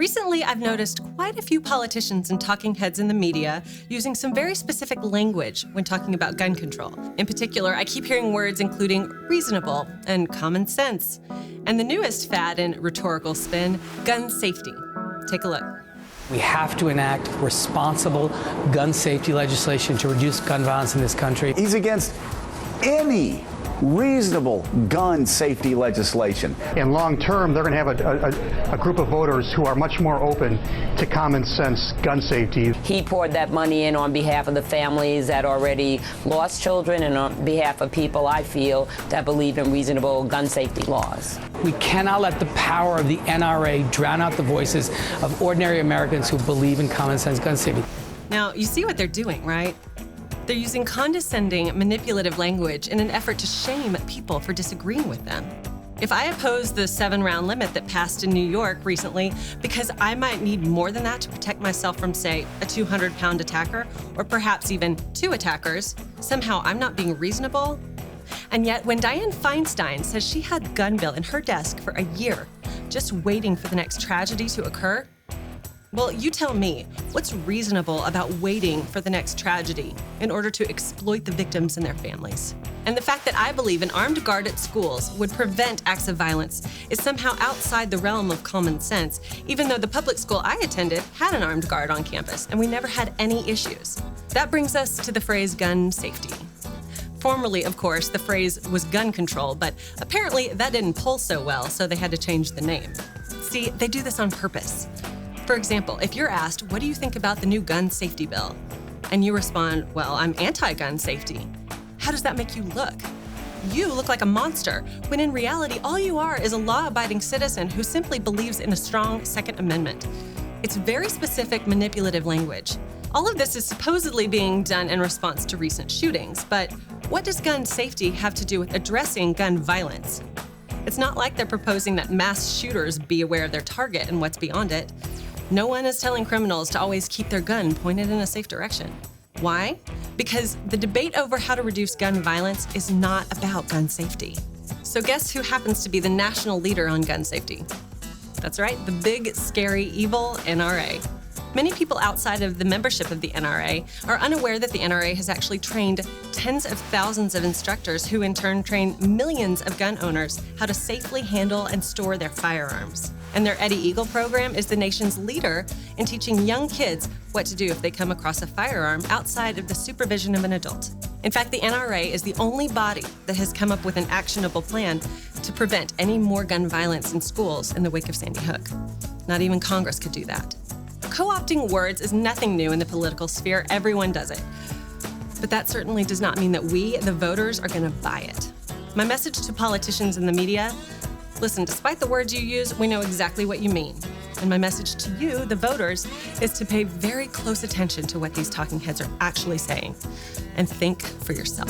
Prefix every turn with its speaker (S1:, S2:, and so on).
S1: Recently, I've noticed quite a few politicians and talking heads in the media using some very specific language when talking about gun control. In particular, I keep hearing words including reasonable and common sense, and the newest fad in rhetorical spin, gun safety. Take a look.
S2: We have to enact responsible gun safety legislation to reduce gun violence in this country.
S3: He's against any reasonable gun safety legislation.
S4: And long term, they're going to have a group of voters who are much more open to common sense gun safety.
S5: He poured that money in on behalf of the families that already lost children and on behalf of people, I feel, that believe in reasonable gun safety laws.
S2: We cannot let the power of the NRA drown out the voices of ordinary Americans who believe in common sense gun safety.
S1: Now, you see what they're doing, right? They're using condescending, manipulative language in an effort to shame people for disagreeing with them. If I oppose the 7-round limit that passed in New York recently because I might need more than that to protect myself from, say, a 200-pound attacker, or perhaps even 2 attackers, somehow I'm not being reasonable? And yet, when Dianne Feinstein says she had the gun bill in her desk for a year, just waiting for the next tragedy to occur, well, you tell me, what's reasonable about waiting for the next tragedy in order to exploit the victims and their families? And the fact that I believe an armed guard at schools would prevent acts of violence is somehow outside the realm of common sense, even though the public school I attended had an armed guard on campus and we never had any issues. That brings us to the phrase gun safety. Formerly, of course, the phrase was gun control, but apparently that didn't pull so well, so they had to change the name. See, they do this on purpose. For example, if you're asked, what do you think about the new gun safety bill? And you respond, well, I'm anti-gun safety. How does that make you look? You look like a monster, when in reality, all you are is a law-abiding citizen who simply believes in a strong Second Amendment. It's very specific, manipulative language. All of this is supposedly being done in response to recent shootings, but what does gun safety have to do with addressing gun violence? It's not like they're proposing that mass shooters be aware of their target and what's beyond it. No one is telling criminals to always keep their gun pointed in a safe direction. Why? Because the debate over how to reduce gun violence is not about gun safety. So guess who happens to be the national leader on gun safety? That's right, the big, scary, evil NRA. Many people outside of the membership of the NRA are unaware that the NRA has actually trained tens of thousands of instructors who in turn train millions of gun owners how to safely handle and store their firearms. And their Eddie Eagle program is the nation's leader in teaching young kids what to do if they come across a firearm outside of the supervision of an adult. In fact, the NRA is the only body that has come up with an actionable plan to prevent any more gun violence in schools in the wake of Sandy Hook. Not even Congress could do that. Co-opting words is nothing new in the political sphere. Everyone does it. But that certainly does not mean that we, the voters, are going to buy it. My message to politicians in the media: listen, despite the words you use, we know exactly what you mean. And my message to you, the voters, is to pay very close attention to what these talking heads are actually saying and think for yourself.